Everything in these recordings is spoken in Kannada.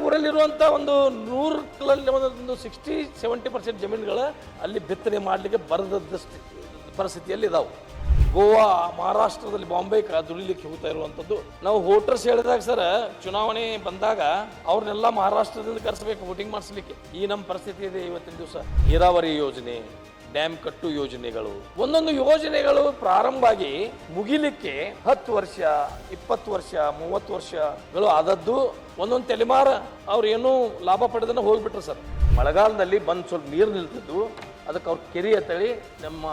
ಊರಲ್ಲಿರುವಂಥ ಒಂದು 100ರಲ್ಲಿ ಒಂದು 60-70% ಜಮೀನುಗಳ ಅಲ್ಲಿ ಬಿತ್ತನೆ ಮಾಡಲಿಕ್ಕೆ ಬರದಷ್ಟು ಪರಿಸ್ಥಿತಿಯಲ್ಲಿ ಇದಾವೆ. ಗೋವಾ, ಮಹಾರಾಷ್ಟ್ರದಲ್ಲಿ ಬಾಂಬೆ ದುಡಿಲಿಕ್ಕೆ ಹೋಗ್ತಾ ಇರುವಂಥದ್ದು. ನಾವು ವೋಟರ್ಸ್ ಹೇಳಿದಾಗ ಸರ್, ಚುನಾವಣೆ ಬಂದಾಗ ಅವ್ರನ್ನೆಲ್ಲ ಮಹಾರಾಷ್ಟ್ರದಿಂದ ಕರೆಸಬೇಕು ವೋಟಿಂಗ್ ಮಾಡಿಸ್ಲಿಕ್ಕೆ. ಈ ನಮ್ಮ ಪರಿಸ್ಥಿತಿ ಇದೆ ಇವತ್ತಿನ ದಿವಸ. ನೀರಾವರಿ ಯೋಜನೆ, ಡ್ಯಾಮ್ ಕಟ್ಟು ಯೋಜನೆಗಳು, ಒಂದೊಂದು ಯೋಜನೆಗಳು ಪ್ರಾರಂಭ ಆಗಿ ಮುಗಿಲಿಕ್ಕೆ 10 ವರ್ಷ, 20 ವರ್ಷ, 30 ವರ್ಷಗಳು ಆದದ್ದು. ಒಂದೊಂದು ತಲೆಮಾರ ಅವ್ರು ಏನೂ ಲಾಭ ಪಡೆದನ್ನ ಹೋಗ್ಬಿಟ್ರು ಸರ್. ಮಳೆಗಾಲದಲ್ಲಿ ಬಂದು ಸ್ವಲ್ಪ ನೀರು ನಿಲ್ತಿದ್ದು, ಅದಕ್ಕೆ ಅವ್ರು ಕೆರೆ ಅಂತೇಳಿ ನಮ್ಮ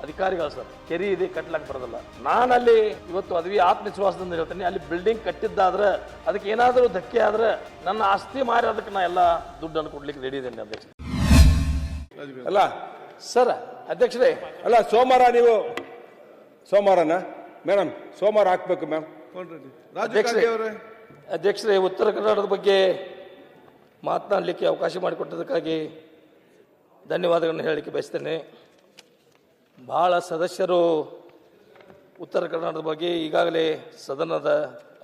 ಅಧಿಕಾರಿಗಳು ಸರ್, ಕೆರೆ ಇದೆ ಕಟ್ಲಕ್ಕೆ ಬರೋದಿಲ್ಲ. ನಾನಲ್ಲಿ ಇವತ್ತು ಅದ್ವಿ ಆತ್ಮವಿಶ್ವಾಸದಿಂದ ಹೇಳ್ತೀನಿ, ಅಲ್ಲಿ ಬಿಲ್ಡಿಂಗ್ ಕಟ್ಟಿದ್ದಾದ್ರೆ ಅದಕ್ಕೆ ಏನಾದರೂ ಧಕ್ಕೆ ಆದ್ರೆ ನನ್ನ ಆಸ್ತಿ ಮಾರಿ ಅದಕ್ಕೆ ನಾ ಎಲ್ಲ ದುಡ್ಡನ್ನು ಕೊಡ್ಲಿಕ್ಕೆ ರೆಡಿ ಇದ್ದೇನೆ ಅಧ್ಯಕ್ಷ. ಅಲ್ಲ ಸರ್ ಅಧ್ಯಕ್ಷರೇ, ಅಲ್ಲ ಸೋಮವಾರನ ಮೇಡಮ್ ಸೋಮವಾರ ಹಾಕ್ಬೇಕು ಮ್ಯಾಮ್. ಅಧ್ಯಕ್ಷರೇ, ಉತ್ತರ ಕರ್ನಾಟಕದ ಬಗ್ಗೆ ಮಾತನಾಡಲಿಕ್ಕೆ ಅವಕಾಶ ಮಾಡಿಕೊಟ್ಟದಕ್ಕಾಗಿ ಧನ್ಯವಾದಗಳನ್ನು ಹೇಳಲಿಕ್ಕೆ ಬಯಸ್ತೇನೆ. ಬಹಳ ಸದಸ್ಯರು ಉತ್ತರ ಕರ್ನಾಟಕದ ಬಗ್ಗೆ ಈಗಾಗಲೇ ಸದನದ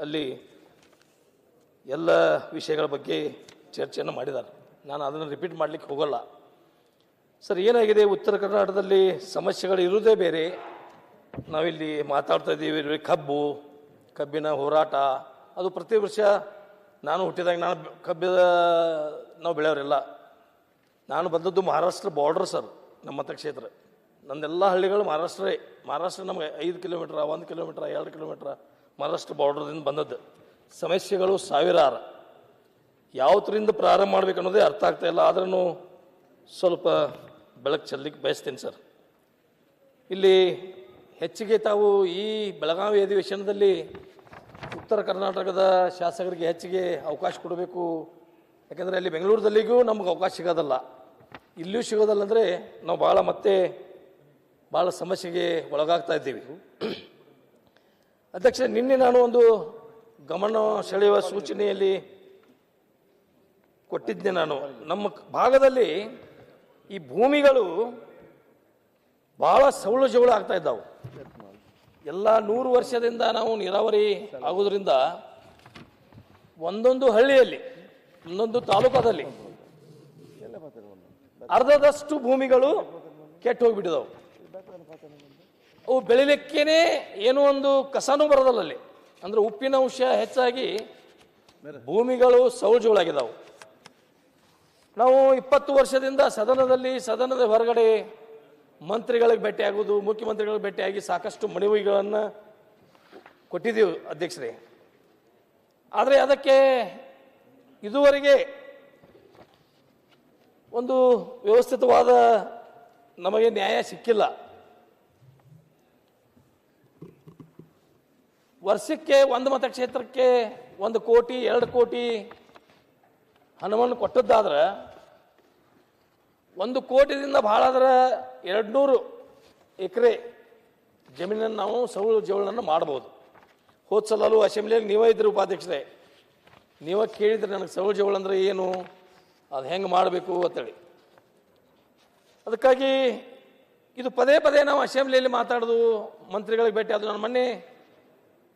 ಅಲ್ಲಿ ಎಲ್ಲ ವಿಷಯಗಳ ಬಗ್ಗೆ ಚರ್ಚೆಯನ್ನು ಮಾಡಿದ್ದಾರೆ. ನಾನು ಅದನ್ನು ರಿಪೀಟ್ ಮಾಡಲಿಕ್ಕೆ ಹೋಗಲ್ಲ. ಸರ್, ಏನಾಗಿದೆ, ಉತ್ತರ ಕರ್ನಾಟಕದಲ್ಲಿ ಸಮಸ್ಯೆಗಳು ಇರುವುದೇ ಬೇರೆ. ನಾವಿಲ್ಲಿ ಮಾತಾಡ್ತಾ ಇದ್ದೀವಿ ಕಬ್ಬಿನ ಹೋರಾಟ. ಅದು ಪ್ರತಿ ವರ್ಷ ನಾನು ಹುಟ್ಟಿದಾಗ ನಾವು ಬೆಳೆಯೋರಿಲ್ಲ. ನಾನು ಬಂದದ್ದು ಮಹಾರಾಷ್ಟ್ರ ಬಾರ್ಡರ್ ಸರ್, ನಮ್ಮ ಮತಕ್ಷೇತ್ರ. ನಂದೆಲ್ಲ ಹಳ್ಳಿಗಳು ಮಹಾರಾಷ್ಟ್ರ ನಮಗೆ 5 ಕಿಲೋಮೀಟ್ರ್, 1 ಕಿಲೋಮೀಟ್ರ್, 2 ಕಿಲೋಮೀಟ್ರ್ ಮಹಾರಾಷ್ಟ್ರ ಬಾರ್ಡರ್ದಿಂದ ಬಂದದ್ದು. ಸಮಸ್ಯೆಗಳು ಸಾವಿರಾರು. ಯಾವತ್ತರಿಂದ ಪ್ರಾರಂಭ ಮಾಡಬೇಕು ಅನ್ನೋದೇ ಅರ್ಥ ಆಗ್ತಾ ಇಲ್ಲ. ಆದ್ರೂ ಸ್ವಲ್ಪ ಬೆಳಕು ಚೆಲ್ಲಲಿಕ್ಕೆ ಬಯಸ್ತೇನೆ ಸರ್. ಇಲ್ಲಿ ಹೆಚ್ಚಿಗೆ ತಾವು ಈ ಬೆಳಗಾವಿ ಅಧಿವೇಶನದಲ್ಲಿ ಉತ್ತರ ಕರ್ನಾಟಕದ ಶಾಸಕರಿಗೆ ಹೆಚ್ಚಿಗೆ ಅವಕಾಶ ಕೊಡಬೇಕು. ಯಾಕೆಂದರೆ ಅಲ್ಲಿ ಬೆಂಗಳೂರದಲ್ಲಿಗೂ ನಮ್ಗೆ ಅವಕಾಶ ಸಿಗೋದಲ್ಲ, ಇಲ್ಲಿಯೂ ಸಿಗೋದಲ್ಲ. ಅಂದರೆ ನಾವು ಭಾಳ ಸಮಸ್ಯೆಗೆ ಒಳಗಾಗ್ತಾ ಇದ್ದೀವಿ. ಅಧ್ಯಕ್ಷ, ನಿನ್ನೆ ನಾನು ಒಂದು ಗಮನ ಸೆಳೆಯುವ ಸೂಚನೆಯಲ್ಲಿ ಕೊಟ್ಟಿದ್ದೆ. ನಾನು ನಮ್ಮ ಭಾಗದಲ್ಲಿ ಈ ಭೂಮಿಗಳು ಭಾಳ ಸೌಳು ಜೌಳು ಆಗ್ತಾ ಇದ್ದಾವೆ. ಎಲ್ಲ 100 ವರ್ಷದಿಂದ ನಾವು ನೀರಾವರಿ ಆಗೋದ್ರಿಂದ ಒಂದೊಂದು ಹಳ್ಳಿಯಲ್ಲಿ, ಒಂದೊಂದು ತಾಲೂಕದಲ್ಲಿ ಅರ್ಧದಷ್ಟು ಭೂಮಿಗಳು ಕೆಟ್ಟು ಹೋಗಿಬಿಟ್ಟಿದಾವೆ. ಅವು ಬೆಳಿಲಿಕ್ಕೇನೆ ಏನೋ ಒಂದು ಕಸನೂ ಬರೋದಲ್ಲ ಅಲ್ಲಿ. ಅಂದ್ರೆ ಉಪ್ಪಿನ ಅಂಶ ಹೆಚ್ಚಾಗಿ ಭೂಮಿಗಳು ಸೌಳು ಜೋಳಾಗಿದ್ದಾವೆ. ನಾವು 20 ವರ್ಷದಿಂದ ಸದನದ ಹೊರಗಡೆ ಮಂತ್ರಿಗಳಿಗೆ ಭೇಟಿಯಾಗೋದು, ಮುಖ್ಯಮಂತ್ರಿಗಳಿಗೆ ಭೇಟಿಯಾಗಿ ಸಾಕಷ್ಟು ಮನವಿಗಳನ್ನು ಕೊಟ್ಟಿದ್ದೀವಿ ಅಧ್ಯಕ್ಷರೇ. ಆದರೆ ಅದಕ್ಕೆ ಇದುವರೆಗೆ ಒಂದು ವ್ಯವಸ್ಥಿತವಾದ ನಮಗೆ ನ್ಯಾಯ ಸಿಕ್ಕಿಲ್ಲ. ವರ್ಷಕ್ಕೆ ಒಂದು ಮತಕ್ಷೇತ್ರಕ್ಕೆ 1 ಕೋಟಿ 2 ಕೋಟಿ ಹಣವನ್ನು ಕೊಟ್ಟದ್ದಾದ್ರೆ, 1 ಕೋಟಿದಿಂದ ಭಾಳ ಆದ್ರೆ 200 ಎಕರೆ ಜಮೀನನ್ನು ನಾವು ಸೌಳು ಜೌಳನ್ನು ಮಾಡ್ಬೋದು. ಹೋದ ಸಲೂ ಅಸೆಂಬ್ಲಿಯಲ್ಲಿ ನೀವೇ ಇದ್ದರು ಉಪಾಧ್ಯಕ್ಷರೇ, ನೀವೇ ಕೇಳಿದ್ರೆ ನನಗೆ ಸೌಳು ಜೌಳು ಅಂದರೆ ಏನು, ಅದು ಹೆಂಗೆ ಮಾಡಬೇಕು ಅಂತೇಳಿ. ಅದಕ್ಕಾಗಿ ಇದು ಪದೇ ನಾವು ಅಸೆಂಬ್ಲಿಯಲ್ಲಿ ಮಾತಾಡೋದು, ಮಂತ್ರಿಗಳಿಗೆ ಭೇಟಿ ಆದವು. ನಾನು ಮೊನ್ನೆ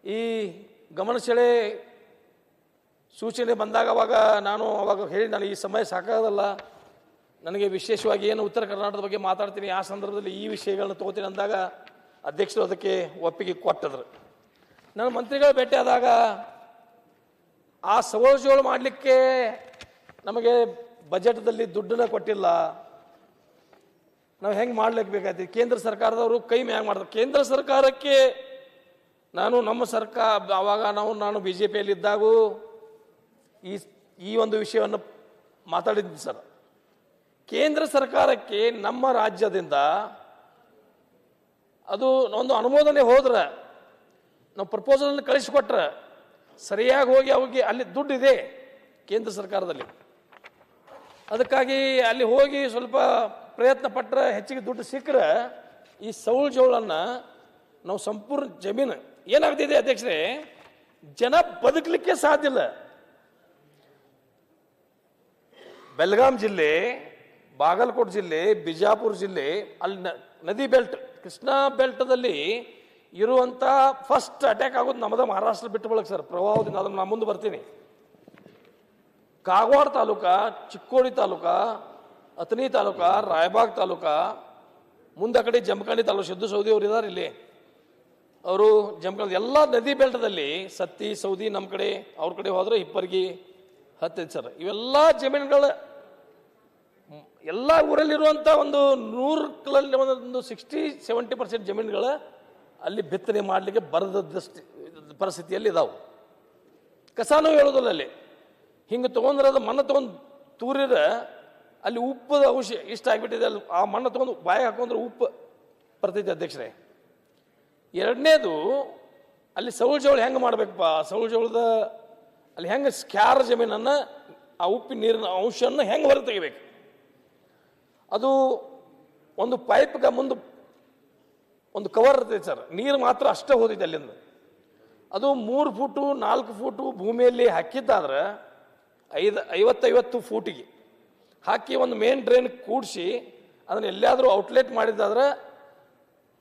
ಈ ಗಮನ ಸೆಳೆ ಸೂಚನೆ ಬಂದಾಗ ಅವಾಗ ಹೇಳಿ, ನಾನು ಈ ಸಮಯ ಸಾಕಾಗಲ್ಲ, ನನಗೆ ವಿಶೇಷವಾಗಿ ಏನು ಉತ್ತರ ಕರ್ನಾಟಕದ ಬಗ್ಗೆ ಮಾತಾಡ್ತೀನಿ, ಆ ಸಂದರ್ಭದಲ್ಲಿ ಈ ವಿಷಯಗಳನ್ನ ತೊಗೋತೀನಿ ಅಂದಾಗ ಅಧ್ಯಕ್ಷರು ಅದಕ್ಕೆ ಒಪ್ಪಿಗೆ ಕೊಟ್ಟಿದ್ರು. ನಾನು ಮಂತ್ರಿಗಳ ಭೇಟಿ ಆದಾಗ ಆ ಸೌಳು ಜೋಳು ಮಾಡಲಿಕ್ಕೆ ನಮಗೆ ಬಜೆಟ್ದಲ್ಲಿ ದುಡ್ಡನ್ನ ಕೊಟ್ಟಿಲ್ಲ, ನಾವು ಹೆಂಗೆ ಮಾಡ್ಲಿಕ್ಕೆ ಬೇಕಾಗ್ತದೆ. ಕೇಂದ್ರ ಸರ್ಕಾರದವರು ಕೈ ಮ್ಯಾಗ ಮಾಡ್ತಾರೆ. ಕೇಂದ್ರ ಸರ್ಕಾರಕ್ಕೆ ನಮ್ಮ ಸರ್ಕಾರ ಆವಾಗ ನಾನು BJPಯಲ್ಲಿ ಇದ್ದಾಗೂ ಈ ಒಂದು ವಿಷಯವನ್ನು ಮಾತಾಡಿದ್ದೆ ಸರ್. ಕೇಂದ್ರ ಸರ್ಕಾರಕ್ಕೆ ನಮ್ಮ ರಾಜ್ಯದಿಂದ ಅದು ಒಂದು ಅನುಮೋದನೆ ಹೋದ್ರೆ, ನಾವು ಪ್ರಪೋಸಲನ್ನು ಕಳಿಸಿಕೊಟ್ರೆ ಸರಿಯಾಗಿ ಹೋಗಿ ಅವಿಗೆ ಅಲ್ಲಿ ದುಡ್ಡಿದೆ ಕೇಂದ್ರ ಸರ್ಕಾರದಲ್ಲಿ. ಅದಕ್ಕಾಗಿ ಅಲ್ಲಿ ಹೋಗಿ ಸ್ವಲ್ಪ ಪ್ರಯತ್ನ ಪಟ್ಟರೆ ಹೆಚ್ಚಿಗೆ ದುಡ್ಡು ಸಿಕ್ಕರೆ ಈ ಸೌಳು ಜೋಳನ್ನು ನಾವು ಸಂಪೂರ್ಣ ಜಮೀನು ಏನಾಗ್ತಿದೆ ಅಧ್ಯಕ್ಷರೇ, ಜನ ಬದುಕಲಿಕ್ಕೆ ಸಾಧ್ಯ ಇಲ್ಲ. ಬೆಳಗಾಂ ಜಿಲ್ಲೆ, ಬಾಗಲಕೋಟೆ ಜಿಲ್ಲೆ, ಬಿಜಾಪುರ ಜಿಲ್ಲೆ, ಅಲ್ಲಿ ನದಿ ಬೆಲ್ಟ್, ಕೃಷ್ಣಾ ಬೆಲ್ಟದಲ್ಲಿ ಇರುವಂಥ ಫಸ್ಟ್ ಅಟ್ಯಾಕ್ ಆಗೋದು ನಮ್ಮದ ಮಹಾರಾಷ್ಟ್ರ ಬಿಟ್ಟು ಬಳಕ ಸರ್, ಪ್ರವಾಹದಿಂದ. ಅದನ್ನು ನಾನು ಮುಂದೆ ಬರ್ತೀನಿ. ಕಾಗವಾಡ ತಾಲೂಕಾ, ಚಿಕ್ಕೋಡಿ ತಾಲೂಕಾ, ಅಥಣಿ ತಾಲೂಕಾ, ರಾಯಬಾಗ್ ತಾಲೂಕಾ, ಮುಂದೆ ಆ ಕಡೆ ಜಮಖಂಡಿ ತಾಲೂಕು, ಸಿದ್ದು ಸೌದಿ ಅವರು ಇದ್ದಾರೆ ಇಲ್ಲಿ, ಅವರು ಜಮಖಂಡಿ ಎಲ್ಲ ನದಿ ಬೆಲ್ಟದಲ್ಲಿ ಸತ್ತಿ ಸೌದಿ ನಮ್ಮ ಕಡೆ, ಅವ್ರ ಕಡೆ ಹೋದ್ರೆ ಹಿಪ್ಪರ್ಗಿ ಹತ್ತೈದು ಸರ್. ಇವೆಲ್ಲ ಜಮೀನುಗಳ ಎಲ್ಲ ಊರಲ್ಲಿರುವಂಥ ಒಂದು 100 ಒಂದು 60-70% ಜಮೀನುಗಳ ಅಲ್ಲಿ ಬಿತ್ತನೆ ಮಾಡಲಿಕ್ಕೆ ಬರದಷ್ಟು ಪರಿಸ್ಥಿತಿಯಲ್ಲಿ ಇದಾವೆ. ಕಸಾನೂ ಹೇಳೋದಿಲ್ಲ ಅಲ್ಲಿ. ಹಿಂಗೆ ತೊಗೊಂಡ್ರೆ ಅದು ಮಣ್ಣು ತೊಗೊಂಡು ತೂರಿರ ಅಲ್ಲಿ ಉಪ್ಪದ ಅಂಶ ಇಷ್ಟ ಆಗಿಬಿಟ್ಟಿದೆ. ಅಲ್ಲಿ ಆ ಮಣ್ಣು ತೊಗೊಂಡು ಬಾಯಿ ಹಾಕೊಂಡ್ರೆ ಉಪ್ಪು ಬರ್ತೈತೆ ಅಧ್ಯಕ್ಷರೇ. ಎರಡನೇದು, ಅಲ್ಲಿ ಸೌಳು ಜೋಳ ಹೆಂಗೆ ಮಾಡಬೇಕಪ್ಪ, ಸೌಳು ಜೋಳದ ಅಲ್ಲಿ ಹೆಂಗೆ ಸ್ಕ್ಯಾರ್ ಜಮೀನನ್ನು ಆ ಉಪ್ಪಿನ ನೀರಿನ ಅಂಶವನ್ನು ಹೆಂಗೆ ಹೊರಗೆ ತೆಗಿಬೇಕು. ಅದು ಒಂದು ಪೈಪ್ಗೆ ಮುಂದೆ ಒಂದು ಕವರ್ ಇರ್ತೈತೆ ಸರ್, ನೀರು ಮಾತ್ರ ಅಷ್ಟೇ ಹೋದೈತೆ ಅಲ್ಲಿಂದ. ಅದು 3 ಫೂಟು 4 ಫೂಟು ಭೂಮಿಯಲ್ಲಿ ಹಾಕಿದ್ದಾದ್ರೆ 50 ಫೂಟಿಗೆ ಹಾಕಿ ಒಂದು ಮೇನ್ ಡ್ರೈನ್ ಕೂಡಿಸಿ ಅದನ್ನು ಎಲ್ಲಾದರೂ ಔಟ್ಲೆಟ್ ಮಾಡಿದ್ದಾದ್ರೆ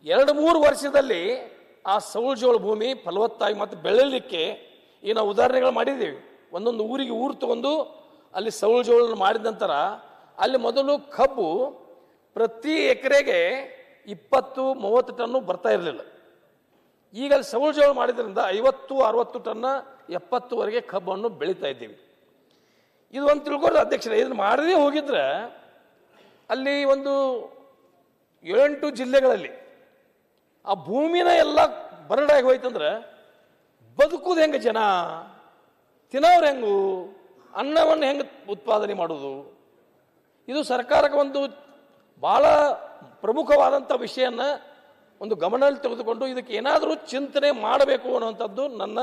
2-3 ವರ್ಷದಲ್ಲಿ ಆ ಸೌಳು ಜೋಳ ಭೂಮಿ ಫಲವತ್ತಾಗಿ ಮತ್ತು ಬೆಳೆಯಲಿಕ್ಕೆ ಈ ನಾವು ಉದಾಹರಣೆಗಳು ಮಾಡಿದ್ದೀವಿ. ಒಂದೊಂದು ಊರಿಗೆ ಊರು ತಗೊಂಡು ಅಲ್ಲಿ ಸೌಳು ಜೋಳ ಮಾಡಿದ ನಂತರ ಅಲ್ಲಿ ಮೊದಲು ಕಬ್ಬು ಪ್ರತಿ ಎಕರೆಗೆ 20-30 ಟನ್ನು ಬರ್ತಾ ಇರಲಿಲ್ಲ. ಈಗ ಅಲ್ಲಿ ಸೌಳು ಜೋಳ ಮಾಡಿದ್ರಿಂದ 50-60 ಟನ್ನ 70ವರೆಗೆ ಕಬ್ಬನ್ನು ಬೆಳೀತಾ ಇದ್ದೀವಿ. ಇದು ಒಂದು ತಿಳ್ಕೊಳ್ಳೋದು ಅಧ್ಯಕ್ಷರೇ. ಇದನ್ನು ಮಾಡದೇ ಹೋಗಿದ್ರೆ ಅಲ್ಲಿ ಒಂದು 7-8 ಜಿಲ್ಲೆಗಳಲ್ಲಿ ಆ ಭೂಮಿನ ಎಲ್ಲ ಬರಡಾಗಿ ಹೋಯ್ತಂದ್ರೆ ಬದುಕುದು ಹೆಂಗೆ, ಜನ ತಿನ್ನೋರು ಹೆಂಗು, ಅನ್ನವನ್ನು ಹೆಂಗೆ ಉತ್ಪಾದನೆ ಮಾಡೋದು. ಇದು ಸರ್ಕಾರಕ್ಕೆ ಒಂದು ಭಾಳ ಪ್ರಮುಖವಾದಂಥ ವಿಷಯನ ಒಂದು ಗಮನದಲ್ಲಿ ತೆಗೆದುಕೊಂಡು ಇದಕ್ಕೆ ಏನಾದರೂ ಚಿಂತನೆ ಮಾಡಬೇಕು ಅನ್ನುವಂಥದ್ದು ನನ್ನ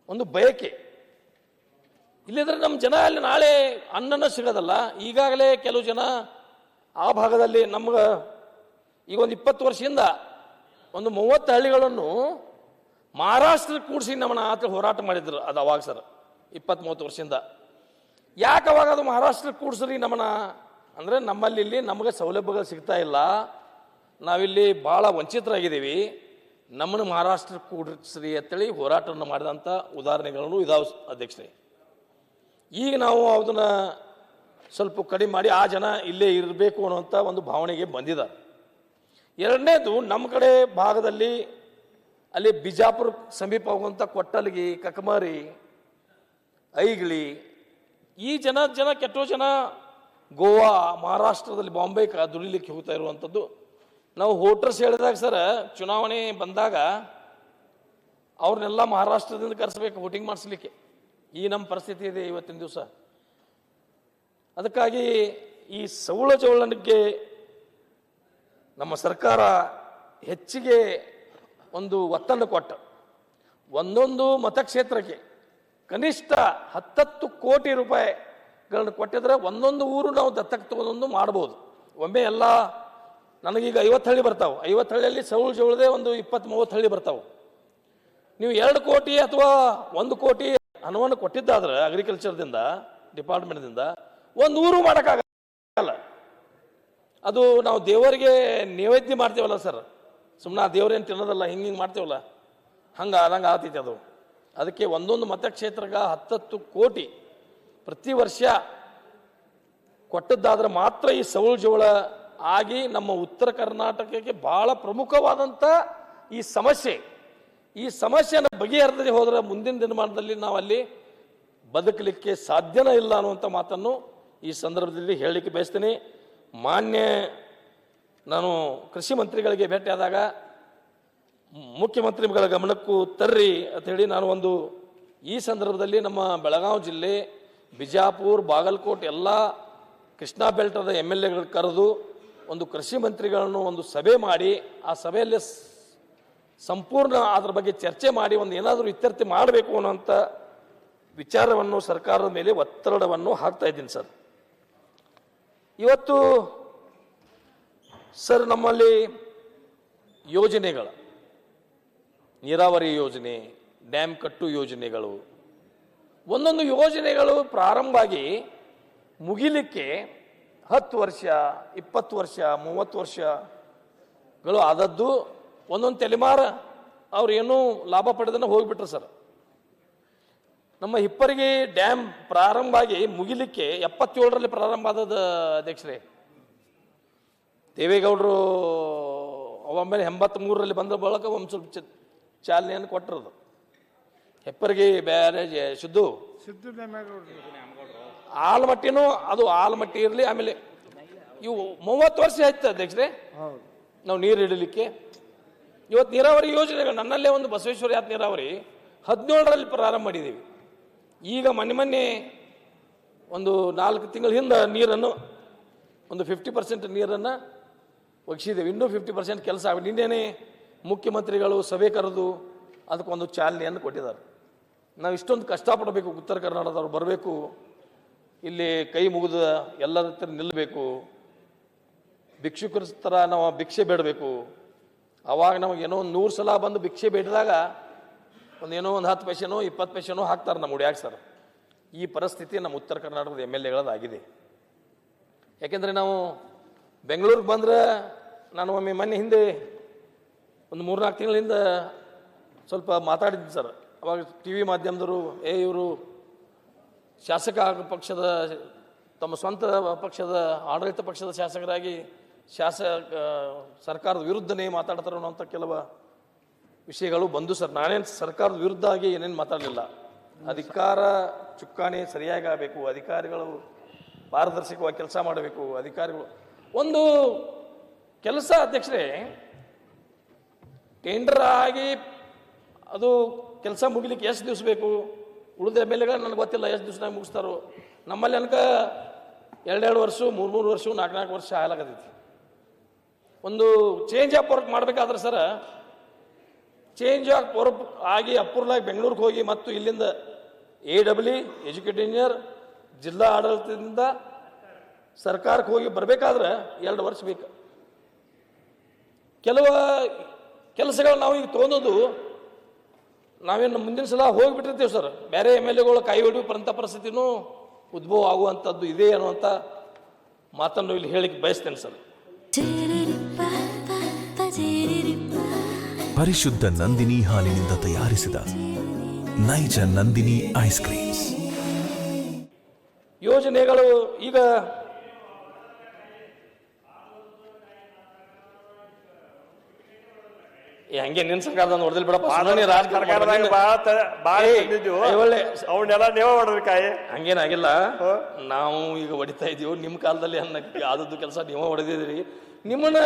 ಒಂದು ಬಯಕೆ. ಇಲ್ಲಿದ್ರೆ ನಮ್ಮ ಜನ ಅಲ್ಲಿ ನಾಳೆ ಅನ್ನನ ಸಿಗೋದಲ್ಲ. ಈಗಾಗಲೇ ಕೆಲವು ಜನ ಆ ಭಾಗದಲ್ಲಿ ನಮ್ಗೆ ಈಗ ಒಂದು 20 ವರ್ಷದಿಂದ ಒಂದು 30 ಹಳ್ಳಿಗಳನ್ನು ಮಹಾರಾಷ್ಟ್ರಕ್ಕೆ ಕೂಡಿಸಿ ನಮ್ಮನ್ನ ಆತ ಹೋರಾಟ ಮಾಡಿದ್ರು. ಅದು ಅವಾಗ ಸರ್ 20-30 ವರ್ಷದಿಂದ. ಯಾಕೆ ಅವಾಗ ಅದು ಮಹಾರಾಷ್ಟ್ರಕ್ಕೆ ಕೂಡಿಸ್ರಿ ನಮ್ಮನ್ನ ಅಂದರೆ ನಮ್ಮಲ್ಲಿ ಇಲ್ಲಿ ನಮಗೆ ಸೌಲಭ್ಯಗಳು ಸಿಗ್ತಾ ಇಲ್ಲ, ನಾವಿಲ್ಲಿ ಭಾಳ ವಂಚಿತರಾಗಿದ್ದೀವಿ, ನಮ್ಮನ್ನು ಮಹಾರಾಷ್ಟ್ರಕ್ಕೆ ಕೂಡಿಸ್ರಿ ಅಂತೇಳಿ ಹೋರಾಟವನ್ನು ಮಾಡಿದಂಥ ಉದಾಹರಣೆಗಳನ್ನು ಇದಾವೆ ಅಧ್ಯಕ್ಷರೇ. ಈಗ ನಾವು ಅದನ್ನು ಸ್ವಲ್ಪ ಕಡಿಮೆ ಮಾಡಿ ಆ ಜನ ಇಲ್ಲೇ ಇರಬೇಕು ಅನ್ನುವಂಥ ಒಂದು ಭಾವನೆಗೆ ಬಂದಿದ್ದಾರೆ. ಎರಡನೇದು, ನಮ್ಮ ಕಡೆ ಭಾಗದಲ್ಲಿ ಅಲ್ಲಿ ಬಿಜಾಪುರ ಸಮೀಪ ಹೋಗುವಂಥ ಕೊಟ್ಟಲ್ಗಿ, ಕಕಮಾರಿ, ಐಗಿಳಿ ಈ ಜನ ಕೆಟ್ಟೋ ಜನ ಗೋವಾ, ಮಹಾರಾಷ್ಟ್ರದಲ್ಲಿ ಬಾಂಬೆ ದುಡಿಲಿಕ್ಕೆ ಹೋಗ್ತಾ ಇರುವಂಥದ್ದು. ನಾವು ವೋಟರ್ಸ್ ಹೇಳಿದಾಗ ಸರ್, ಚುನಾವಣೆ ಬಂದಾಗ ಅವ್ರನ್ನೆಲ್ಲ ಮಹಾರಾಷ್ಟ್ರದಿಂದ ಕರೆಸಬೇಕು ವೋಟಿಂಗ್ ಮಾಡಿಸ್ಲಿಕ್ಕೆ. ಈ ನಮ್ಮ ಪರಿಸ್ಥಿತಿ ಇದೆ ಇವತ್ತಿನ ದಿವಸ. ಅದಕ್ಕಾಗಿ ಈ ಸೌಳ ಜೋಳನಿಗೆ ನಮ್ಮ ಸರ್ಕಾರ ಹೆಚ್ಚಿಗೆ ಒಂದು ಒತ್ತನ್ನು ಕೊಟ್ಟು ಒಂದೊಂದು ಮತಕ್ಷೇತ್ರಕ್ಕೆ ಕನಿಷ್ಠ 10 ಕೋಟಿ ರೂಪಾಯಿಗಳನ್ನು ಕೊಟ್ಟಿದ್ರೆ ಒಂದೊಂದು ಊರು ನಾವು ದತ್ತಕ್ಕೆ ತಗೊಂಡು ಮಾಡ್ಬೋದು. ಒಮ್ಮೆ ಎಲ್ಲ ನನಗೀಗ 50 ಹಳ್ಳಿ ಬರ್ತಾವೆ, 50 ಹಳ್ಳಿಯಲ್ಲಿ ಸೌಳು ಜೋಳದೆ ಒಂದು 20-30 ಹಳ್ಳಿ ಬರ್ತಾವೆ. ನೀವು 2 ಕೋಟಿ ಅಥವಾ 1 ಕೋಟಿ ಹಣವನ್ನು ಕೊಟ್ಟಿದ್ದಾದ್ರೆ ಅಗ್ರಿಕಲ್ಚರ್ದಿಂದ ಡಿಪಾರ್ಟ್ಮೆಂಟ್ದಿಂದ ಒಂದು ಊರು ಮಾಡೋಕ್ಕಾಗಲ್ಲ. ಅದು ನಾವು ದೇವರಿಗೆ ನೈವೇದ್ಯ ಮಾಡ್ತೇವಲ್ಲ ಸರ್, ಸುಮ್ಮನೆ ಆ ದೇವರೇನು ತಿನ್ನೋದಲ್ಲ, ಹಿಂಗೆ ಮಾಡ್ತೇವಲ್ಲ, ಹಂಗೆ ಆಗ್ತೈತೆ ಅದು. ಅದಕ್ಕೆ ಒಂದೊಂದು ಮತಕ್ಷೇತ್ರಕ್ಕೆ 10 ಕೋಟಿ ಪ್ರತಿ ವರ್ಷ ಕೊಟ್ಟದ್ದಾದ್ರೆ ಮಾತ್ರ ಈ ಸೌಳು ಜೋಳ ಆಗಿ ನಮ್ಮ ಉತ್ತರ ಕರ್ನಾಟಕಕ್ಕೆ ಬಹಳ ಪ್ರಮುಖವಾದಂಥ ಈ ಸಮಸ್ಯೆನ ಬಗೆಹರಿಸದೆ ಹೋದರೆ ಮುಂದಿನ ದಿನಮಾನದಲ್ಲಿ ನಾವು ಅಲ್ಲಿ ಬದುಕಲಿಕ್ಕೆ ಸಾಧ್ಯನೇ ಇಲ್ಲ ಅನ್ನುವಂಥ ಮಾತನ್ನು ಈ ಸಂದರ್ಭದಲ್ಲಿ ಹೇಳಲಿಕ್ಕೆ ಬಯಸ್ತೀನಿ. ನಾನು ಕೃಷಿ ಮಂತ್ರಿಗಳಿಗೆ ಭೇಟಿಯಾದಾಗ ಮುಖ್ಯಮಂತ್ರಿಗಳ ಗಮನಕ್ಕೂ ತರ್ರಿ ಅಂತ ಹೇಳಿ ನಾನು ಒಂದು ಈ ಸಂದರ್ಭದಲ್ಲಿ ನಮ್ಮ ಬೆಳಗಾವಿ ಜಿಲ್ಲೆ, ಬಿಜಾಪುರ, ಬಾಗಲಕೋಟೆ ಎಲ್ಲ ಕೃಷ್ಣಾ ಬೆಲ್ಟದ MLAಗಳು ಕರೆದು ಒಂದು ಕೃಷಿ ಮಂತ್ರಿಗಳನ್ನು ಒಂದು ಸಭೆ ಮಾಡಿ ಆ ಸಭೆಯಲ್ಲಿ ಸಂಪೂರ್ಣ ಅದರ ಬಗ್ಗೆ ಚರ್ಚೆ ಮಾಡಿ ಒಂದು ಏನಾದರೂ ಇತ್ಯರ್ಥ ಮಾಡಬೇಕು ಅನ್ನೋಂಥ ವಿಚಾರವನ್ನು ಸರ್ಕಾರದ ಮೇಲೆ ಒತ್ತಡವನ್ನು ಹಾಕ್ತಾ ಇದ್ದೀನಿ ಸರ್. ಇವತ್ತು ಸರ್ ನಮ್ಮಲ್ಲಿ ಯೋಜನೆಗಳು, ನೀರಾವರಿ ಯೋಜನೆ, ಡ್ಯಾಮ್ ಕಟ್ಟು ಯೋಜನೆಗಳು, ಒಂದೊಂದು ಯೋಜನೆಗಳು ಪ್ರಾರಂಭ ಆಗಿ ಮುಗಿಲಿಕ್ಕೆ 10 ವರ್ಷ, 20 ವರ್ಷ, 30 ವರ್ಷಗಳು ಆದದ್ದು. ಒಂದೊಂದು ತಲೆಮಾರ ಅವ್ರು ಏನೂ ಲಾಭ ಪಡೆದನ್ನು ಹೋಗಿಬಿಟ್ರು ಸರ್. ನಮ್ಮ ಹಿಪ್ಪರಗಿ ಡ್ಯಾಮ್ ಪ್ರಾರಂಭ ಆಗಿ ಮುಗಿಲಿಕ್ಕೆ 77ರಲ್ಲಿ ಪ್ರಾರಂಭ ಆದದ ಅಧ್ಯಕ್ಷರೇ. ದೇವೇಗೌಡರು ಒಮ್ಮೆಲೆ 83ರಲ್ಲಿ ಬಂದ ಬಳಿಕ ಒಂದು ಸ್ವಲ್ಪ ಚಾಲನೆಯನ್ನು ಕೊಟ್ಟಿರೋದು. ಹೆಪ್ಪರಗಿ ಬ್ಯಾರೇಜ್ ಶುದ್ಧು ಆಲಮಟ್ಟಿನೂ ಅದು ಆಲಮಟ್ಟಿ ಇರಲಿ. ಆಮೇಲೆ ಇವು 30 ವರ್ಷ ಆಯ್ತು ಅಧ್ಯಕ್ಷರೇ ನಾವು ನೀರು ಹಿಡಲಿಕ್ಕೆ. ಇವತ್ತು ನೀರಾವರಿ ಯೋಜನೆಗಳು ನನ್ನಲ್ಲೇ ಒಂದು ಬಸವೇಶ್ವರ ಯಾತ್ ನೀರಾವರಿ 17ರಲ್ಲಿ ಪ್ರಾರಂಭ ಮಾಡಿದ್ದೀವಿ. ಈಗ ಮೊನ್ನೆ ಒಂದು 4 ತಿಂಗಳ ಹಿಂದೆ ನೀರನ್ನು ಒಂದು 50% ನೀರನ್ನು ಒಗಿಸಿದ್ದೇವೆ. ಇನ್ನೂ 50% ಕೆಲಸ ಆಗಿ ನಿನ್ನೆನೇ ಮುಖ್ಯಮಂತ್ರಿಗಳು ಸಭೆ ಕರೆದು ಅದಕ್ಕೊಂದು ಚಾಲನೆಯನ್ನು ಕೊಟ್ಟಿದ್ದಾರೆ. ನಾವು ಇಷ್ಟೊಂದು ಕಷ್ಟಪಡಬೇಕು, ಉತ್ತರ ಕರ್ನಾಟಕದವ್ರು ಬರಬೇಕು, ಇಲ್ಲಿ ಕೈ ಮುಗಿದ ಎಲ್ಲರ ಹತ್ರ ನಿಲ್ಲಬೇಕು, ಭಿಕ್ಷುಕರ ಥರ ನಾವು ಭಿಕ್ಷೆ ಬೇಡಬೇಕು. ಆವಾಗ ನಮಗೇನೋ ಒಂದು 100 ಸಲ ಬಂದು ಭಿಕ್ಷೆ ಬೇಡಿದಾಗ ಒಂದೇನೋ ಒಂದು 10 ಪೈಸೆನೋ 20 ಪೈಸೆನೋ ಹಾಕ್ತಾರೆ ನಮ್ಮ ಉಡ್ಯಾಗ ಸರ್. ಈ ಪರಿಸ್ಥಿತಿ ನಮ್ಮ ಉತ್ತರ ಕರ್ನಾಟಕದ MLAಗಳದಾಗಿದೆ. ಯಾಕೆಂದರೆ ನಾವು ಬೆಂಗಳೂರಿಗೆ ಬಂದರೆ ನಾನು ಒಮ್ಮೆ ಮೊನ್ನೆ ಹಿಂದೆ ಒಂದು 3-4 ತಿಂಗಳಿಂದ ಸ್ವಲ್ಪ ಮಾತಾಡಿದ್ದೆ ಸರ್. ಅವಾಗ TV ಮಾಧ್ಯಮದವರು ಇವರು ಶಾಸಕ ಪಕ್ಷದ ತಮ್ಮ ಸ್ವಂತ ಪಕ್ಷದ ಆಡಳಿತ ಪಕ್ಷದ ಶಾಸಕರಾಗಿ ಸರ್ಕಾರದ ವಿರುದ್ಧನೇ ಮಾತಾಡ್ತಾರೆ ಅನ್ನೋಂಥ ಕೆಲವು ವಿಷಯಗಳು ಬಂದು ಸರ್. ನಾನೇನು ಸರ್ಕಾರದ ವಿರುದ್ಧ ಆಗಿ ಏನೇನು ಮಾತಾಡಲಿಲ್ಲ. ಅಧಿಕಾರ ಚುಕ್ಕಾಣಿ ಸರಿಯಾಗಿ ಆಗಬೇಕು, ಅಧಿಕಾರಿಗಳು ಪಾರದರ್ಶಕವಾಗಿ ಕೆಲಸ ಮಾಡಬೇಕು. ಅಧಿಕಾರಿಗಳು ಒಂದು ಕೆಲಸ ಅಧ್ಯಕ್ಷರೇ ಟೆಂಡರ್ ಆಗಿ ಅದು ಕೆಲಸ ಮುಗಿಲಿಕ್ಕೆ ಎಷ್ಟು ದಿವಸ ಬೇಕು, ಉಳಿದ MLAಗಳು ನನಗೆ ಗೊತ್ತಿಲ್ಲ ಎಷ್ಟು ದಿವಸನಾಗ ಮುಗಿಸ್ತಾರೋ. ನಮ್ಮಲ್ಲಿ ಅನ್ಕ 2 ವರ್ಷ 3 ವರ್ಷ 4 ವರ್ಷ ಆಗಲಾಗತೈತಿ. ಒಂದು ಚೇಂಜ್ ಆಫ್ ವರ್ಕ್ ಮಾಡಬೇಕಾದ್ರೆ ಸರ ಚೇಂಜ್ ಆಫ್ ವರ್ಕ್ ಆಗಿ ಅಪ್ರೂವಲ್ ಬೆಂಗಳೂರಿಗೆ ಹೋಗಿ ಮತ್ತು ಇಲ್ಲಿಂದ AWE ಎಜುಕೇಟೆಡ್ ಇಂಜಿನಿಯರ್ ಜಿಲ್ಲಾ ಆಡಳಿತದಿಂದ ಸರ್ಕಾರಕ್ಕೆ ಹೋಗಿ ಬರಬೇಕಾದ್ರೆ 2 ವರ್ಷ ಬೇಕು. ಕೆಲವು ಕೆಲಸಗಳು ನಾವು ಈಗ ತೊಗೊಂಡು ನಾವೇನು ಮುಂದಿನ ಸಲ ಹೋಗಿಬಿಟ್ಟಿರ್ತೀವಿ ಸರ್. ಬೇರೆ MLAಗಳು ಕೈ ಹಿಡಿಯುವಂಥ ಪರಿಸ್ಥಿತಿನೂ ಉದ್ಭವ ಆಗುವಂಥದ್ದು ಇದೆ ಅನ್ನುವಂಥ ಮಾತನ್ನು ಇಲ್ಲಿ ಹೇಳಿಕ್ಕೆ ಬಯಸ್ತೇನೆ ಸರ್. ಪರಿಶುದ್ಧ ನಂದಿನಿ ಹಾಲಿನಿಂದ ತಯಾರಿಸಿದ ನೈಜ ನಂದಿನಿ ಐಸ್ ಕ್ರೀಮ್ಸ್ ಯೋಜನೆಗಳು ಈಗ ಹಂಗೆ ನಿನ್ ಸರ್ಕಾರದ ನೋಡಿದಿಲ್ ಬಿಡಪ್ಪ. ಅವನ್ನೆಲ್ಲ ನೀವೇ ಹೊಡೆದ್ಕಾಯಿ ಹಂಗೇನಾಗಿಲ್ಲ. ನಾವು ಈಗ ಹೊಡಿತಾ ಇದೀವಿ. ನಿಮ್ಮ ಕಾಲದಲ್ಲಿ ಆದದ್ದು ಕೆಲಸ ನೀವೇ ಹೊಡೆದಿದ್ದೀರಿ. ನಿಮ್ಮನ್ನ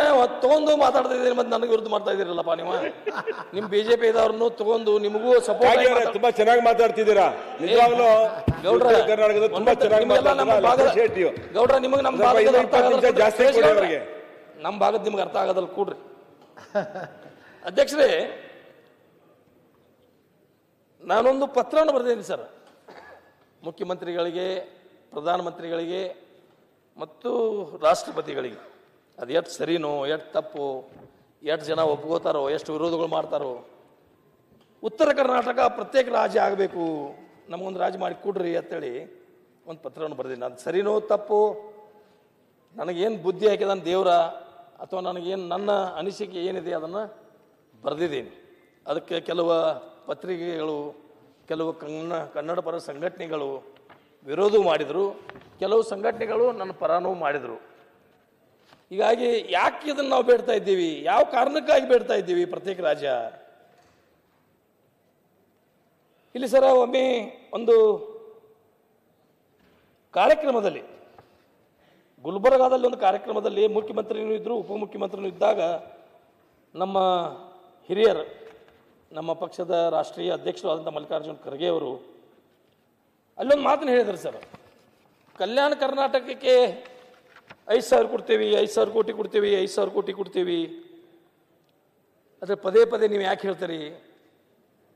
ತಗೊಂಡು ಮಾತಾಡ್ತಾ ಇದ್ದೀರಿ, ಮತ್ತೆ ನನಗೆ ವಿರುದ್ಧ ಮಾಡ್ತಾ ಇದ್ದೀರಲ್ಲಪ್ಪ. ನೀವು ನಿಮ್ BJP ಇದವ್ರನ್ನು ತಗೊಂಡು ನಿಮಗೂ ಸಪೋರ್ಟ್ ತುಂಬಾ ಚೆನ್ನಾಗಿ ಮಾತಾಡ್ತಿದ್ದೀರಾ. ನಿಜವಾಗ್ಲೂ ಗೌಡ್ರ ಗೌಡ್ರ ನಿಮಗೆ ನಮ್ಮ ಭಾಗದ ನಮ್ಮ ಭಾಗದ ನಿಮ್ಗೆ ಅರ್ಥ ಆಗೋದಲ್ಲ ಕೂಡ್ರಿ. ಅಧ್ಯಕ್ಷರೇ, ನಾನೊಂದು ಪತ್ರವನ್ನು ಬರೆದಿದ್ದೀನಿ ಸರ್ ಮುಖ್ಯಮಂತ್ರಿಗಳಿಗೆ, ಪ್ರಧಾನಮಂತ್ರಿಗಳಿಗೆ ಮತ್ತು ರಾಷ್ಟ್ರಪತಿಗಳಿಗೆ. ಅದು ಎಷ್ಟು ಸರಿನೋ ಎಷ್ಟು ತಪ್ಪು, ಎಷ್ಟು ಜನ ಒಪ್ಕೋತಾರೋ ಎಷ್ಟು ವಿರೋಧಗಳು ಮಾಡ್ತಾರೋ. ಉತ್ತರ ಕರ್ನಾಟಕ ಪ್ರತ್ಯೇಕ ರಾಜ್ಯ ಆಗಬೇಕು, ನಮಗೊಂದು ರಾಜ್ಯ ಮಾಡಿ ಕೊಡ್ರಿ ಅಂತೇಳಿ ಒಂದು ಪತ್ರವನ್ನು ಬರೆದಿದ್ದೀನಿ. ಅದು ಸರಿನೋ ತಪ್ಪು, ನನಗೇನು ಬುದ್ಧಿ ಹಾಕಿದಾನ ದೇವರ ಅಥವಾ ನನಗೇನು ನನ್ನ ಅನಿಸಿಕೆ ಏನಿದೆ ಅದನ್ನು ಬರೆದಿದ್ದೀನಿ. ಅದಕ್ಕೆ ಕೆಲವು ಪತ್ರಿಕೆಗಳು, ಕೆಲವು ಕನ್ನಡ ಪರ ಸಂಘಟನೆಗಳು ವಿರೋಧ ಮಾಡಿದರು, ಕೆಲವು ಸಂಘಟನೆಗಳು ನನ್ನ ಪರನೂ ಮಾಡಿದರು. ಹೀಗಾಗಿ ಯಾಕೆ ಇದನ್ನು ನಾವು ಬೇಡ್ತಾ ಇದ್ದೀವಿ, ಯಾವ ಕಾರಣಕ್ಕಾಗಿ ಬೇಡ್ತಾ ಇದ್ದೀವಿ ಪ್ರತ್ಯೇಕ ರಾಜ್ಯ? ಇಲ್ಲಿ ಸರ ಒಮ್ಮೆ ಒಂದು ಕಾರ್ಯಕ್ರಮದಲ್ಲಿ, ಗುಲ್ಬರ್ಗಾದಲ್ಲಿ ಒಂದು ಕಾರ್ಯಕ್ರಮದಲ್ಲಿ ಮುಖ್ಯಮಂತ್ರಿನೂ ಇದ್ದರು, ಉಪಮುಖ್ಯಮಂತ್ರಿನೂ ಇದ್ದಾಗ ನಮ್ಮ ಹಿರಿಯರು, ನಮ್ಮ ಪಕ್ಷದ ರಾಷ್ಟ್ರೀಯ ಅಧ್ಯಕ್ಷರು ಆದಂಥ ಮಲ್ಲಿಕಾರ್ಜುನ್ ಖರ್ಗೆ ಅವರು ಅಲ್ಲೊಂದು ಮಾತನ್ನು ಹೇಳಿದರು ಸರ್. ಕಲ್ಯಾಣ ಕರ್ನಾಟಕಕ್ಕೆ 5,000 ಕೊಡ್ತೀವಿ, 5,000 ಕೋಟಿ ಕೊಡ್ತೀವಿ, 5,000 ಕೋಟಿ ಕೊಡ್ತೀವಿ. ಆದರೆ ಪದೇ ಪದೇ ನೀವು ಯಾಕೆ ಹೇಳ್ತೀರಿ?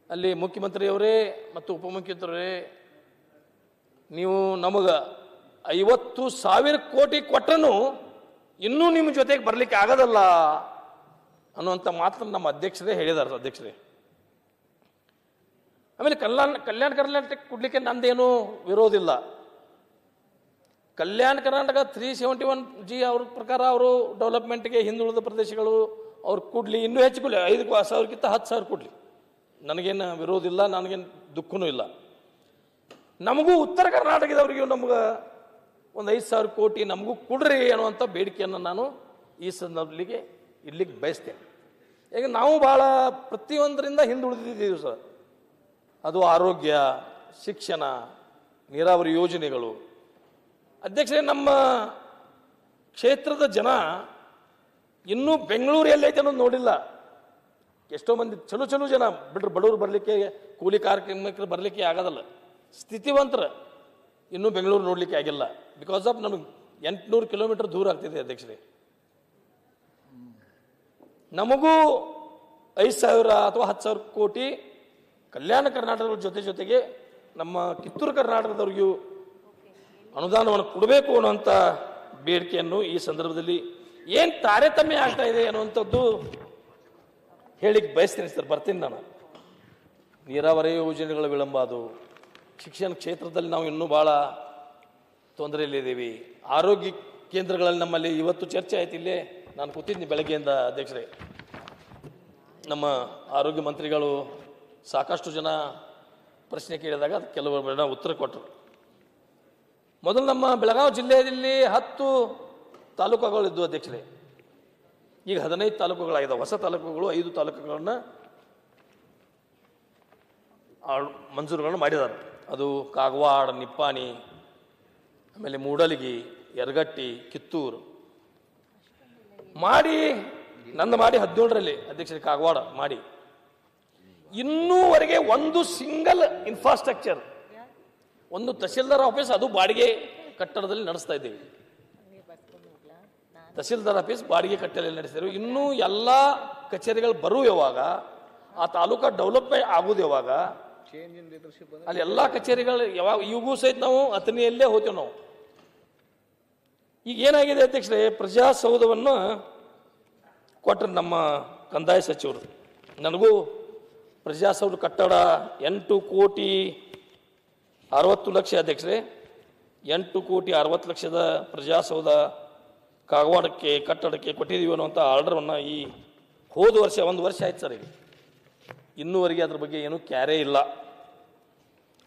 ಅಲ್ಲಿ ಮುಖ್ಯಮಂತ್ರಿಯವರೇ ಮತ್ತು ಉಪಮುಖ್ಯಮಂತ್ರಿಯವರೇ, ನೀವು ನಮಗೆ 50,000 ಕೋಟಿ ಕೊಟ್ಟರೂ ಇನ್ನೂ ನಿಮ್ಮ ಜೊತೆಗೆ ಬರಲಿಕ್ಕೆ ಆಗೋದಲ್ಲ ಅನ್ನುವಂಥ ಮಾತನ್ನು ನಮ್ಮ ಅಧ್ಯಕ್ಷರೇ ಹೇಳಿದ್ದಾರೆ. ಅಧ್ಯಕ್ಷರೇ, ಆಮೇಲೆ ಕಲ್ಯಾಣ ಕರ್ನಾಟಕ ಕೊಡ್ಲಿಕ್ಕೆ ನಂದೇನು ವಿರೋಧಿಲ್ಲ. ಕಲ್ಯಾಣ ಕರ್ನಾಟಕ 371G ಅವ್ರ ಪ್ರಕಾರ ಅವರು ಡೆವಲಪ್ಮೆಂಟ್ಗೆ ಹಿಂದುಳಿದ ಪ್ರದೇಶಗಳು ಅವ್ರು ಕೊಡಲಿ, ಇನ್ನೂ ಹೆಚ್ಚು ಕೊಡಲಿ, 5,000ಕ್ಕಿಂತ 10,000 ಕೊಡಲಿ, ನನಗೇನು ವಿರೋಧ ಇಲ್ಲ, ನನಗೇನು ದುಃಖನೂ ಇಲ್ಲ. ನಮಗೂ ಉತ್ತರ ಕರ್ನಾಟಕದವರಿಗೂ ನಮ್ಗೆ ಒಂದು 5,000 ಕೋಟಿ ನಮಗೂ ಕೊಡ್ರಿ ಅನ್ನುವಂಥ ಬೇಡಿಕೆಯನ್ನು ನಾನು ಈ ಸಂದರ್ಭದಲ್ಲಿ ಇಡ್ಲಿಕ್ಕೆ ಬಯಸ್ತೇನೆ. ಈಗ ನಾವು ಭಾಳ ಪ್ರತಿಯೊಂದರಿಂದ ಹಿಂದುಳಿದಿದ್ದೀವಿ ಸರ್. ಅದು ಆರೋಗ್ಯ, ಶಿಕ್ಷಣ, ನೀರಾವರಿ ಯೋಜನೆಗಳು. ಅಧ್ಯಕ್ಷರೇ, ನಮ್ಮ ಕ್ಷೇತ್ರದ ಜನ ಇನ್ನೂ ಬೆಂಗಳೂರು ಎಲ್ಲೈತೆ ಅನ್ನೋದು ನೋಡಿಲ್ಲ. ಎಷ್ಟೋ ಮಂದಿ ಚಲೋ ಜನ ಬಿಡ್ರಿ, ಬಡವರು ಬರಲಿಕ್ಕೆ, ಕೂಲಿ ಕಾರ್ಮಿಕರು ಬರಲಿಕ್ಕೆ ಆಗೋದಲ್ಲ. ಸ್ಥಿತಿವಂತರ ಇನ್ನೂ ಬೆಂಗಳೂರು ನೋಡಲಿಕ್ಕೆ ಆಗಿಲ್ಲ. ಬಿಕಾಸ್ ಆಫ್ ನಮಗೆ 800 ಕಿಲೋಮೀಟರ್ ದೂರ ಆಗ್ತಿದೆ ಅಧ್ಯಕ್ಷರೇ. ನಮಗೂ 5,000 ಅಥವಾ 10,000 ಕೋಟಿ ಕಲ್ಯಾಣ ಕರ್ನಾಟಕದ ಜೊತೆಗೆ ನಮ್ಮ ಕಿತ್ತೂರು ಕರ್ನಾಟಕದವ್ರಿಗೂ ಅನುದಾನವನ್ನು ಕೊಡಬೇಕು ಅನ್ನುವಂಥ ಬೇಡಿಕೆಯನ್ನು ಈ ಸಂದರ್ಭದಲ್ಲಿ ಏನು ತಾರತಮ್ಯ ಆಗ್ತಾ ಇದೆ ಅನ್ನುವಂಥದ್ದು ಹೇಳಿಕ್ಕೆ ಬಯಸ್ತೀನಿ ಸರ್. ಬರ್ತೀನಿ ನಾನು. ನೀರಾವರಿ ಯೋಜನೆಗಳ ವಿಳಂಬ, ಅದು ಶಿಕ್ಷಣ ಕ್ಷೇತ್ರದಲ್ಲಿ ನಾವು ಇನ್ನೂ ಭಾಳ ತೊಂದರೆಯಲ್ಲಿದ್ದೀವಿ. ಆರೋಗ್ಯ ಕೇಂದ್ರಗಳಲ್ಲಿ ನಮ್ಮಲ್ಲಿ ಇವತ್ತು ಚರ್ಚೆ ಆಯ್ತು. ಇಲ್ಲೇ ನಾನು ಕೂತಿದ್ದೀನಿ ಬೆಳಗ್ಗೆಯಿಂದ ಅಧ್ಯಕ್ಷರೇ. ನಮ್ಮ ಆರೋಗ್ಯ ಮಂತ್ರಿಗಳು ಸಾಕಷ್ಟು ಜನ ಪ್ರಶ್ನೆ ಕೇಳಿದಾಗ ಅದು ಕೆಲವರು ಉತ್ತರ ಕೊಟ್ಟರು. ಮೊದಲು ನಮ್ಮ ಬೆಳಗಾವಿ ಜಿಲ್ಲೆಯಲ್ಲಿ 10 ತಾಲೂಕುಗಳಿದ್ದು ಅಧ್ಯಕ್ಷರೇ. ಈಗ 15 ತಾಲೂಕುಗಳಾಗಿದ್ದಾವೆ. ಹೊಸ ತಾಲೂಕುಗಳು 5 ತಾಲೂಕುಗಳನ್ನು ಮಂಜೂರುಗಳನ್ನು ಮಾಡಿದ್ದಾರೆ. ಅದು ಕಾಗವಾಡ, ನಿಪ್ಪಾಣಿ, ಆಮೇಲೆ ಮೂಡಲಗಿ, ಯರಗಟ್ಟಿ, ಕಿತ್ತೂರು ಮಾಡಿ 17ರಲ್ಲಿ ಅಧ್ಯಕ್ಷರೇ ಕಾಗವಾಡ ಮಾಡಿ. ಇನ್ನೂವರೆಗೆ ಒಂದು ಸಿಂಗಲ್ ಇನ್ಫ್ರಾಸ್ಟ್ರಕ್ಚರ್, ಒಂದು ತಹಸೀಲ್ದಾರ್ ಆಫೀಸ್, ಅದು ಬಾಡಿಗೆ ಕಟ್ಟಡದಲ್ಲಿ ನಡೆಸ್ತಾ ಇದ್ದೀವಿ. ತಹಸೀಲ್ದಾರ್ ಆಫೀಸ್ ಬಾಡಿಗೆ ಕಟ್ಟಡದಲ್ಲಿ ನಡೆಸ್ತಾರೆ. ಇನ್ನೂ ಎಲ್ಲ ಕಚೇರಿಗಳು ಬರುವ ಯಾವಾಗ, ಆ ತಾಲೂಕಾ ಡೆವಲಪ್ಮೆಂಟ್ ಆಗೋದು ಯಾವಾಗ, ಅಲ್ಲಿ ಎಲ್ಲ ಕಚೇರಿಗಳು ಯಾವಾಗ, ಇವಾಗೂ ಸಹಿತ ನಾವು ಅಥಣಿಯಲ್ಲೇ ಹೋಗ್ತೇವೆ ನಾವು. ಈಗ ಏನಾಗಿದೆ ಅಧ್ಯಕ್ಷರೇ, ಪ್ರಜಾಸೌಧವನ್ನು ಕೊಟ್ಟರು ನಮ್ಮ ಕಂದಾಯ ಸಚಿವರು. ನನಗೂ ಪ್ರಜಾಸೌಧ ಕಟ್ಟಡ 8,60,00,000 ಅಧ್ಯಕ್ಷರೇ. 8,60,00,000 ಪ್ರಜಾಸೌಧ ಕಾಗವಾಡಕ್ಕೆ ಕಟ್ಟಡಕ್ಕೆ ಕೊಟ್ಟಿದ್ದೀವಿ ಅನ್ನುವಂಥ ಆರ್ಡರನ್ನು ಈ ಹೋದ ವರ್ಷ, 1 ವರ್ಷ ಆಯ್ತು ಸರ್. ಈಗ ಇನ್ನೂವರೆಗೆ ಅದ್ರ ಬಗ್ಗೆ ಏನೂ ಕ್ಯಾರೇ ಇಲ್ಲ.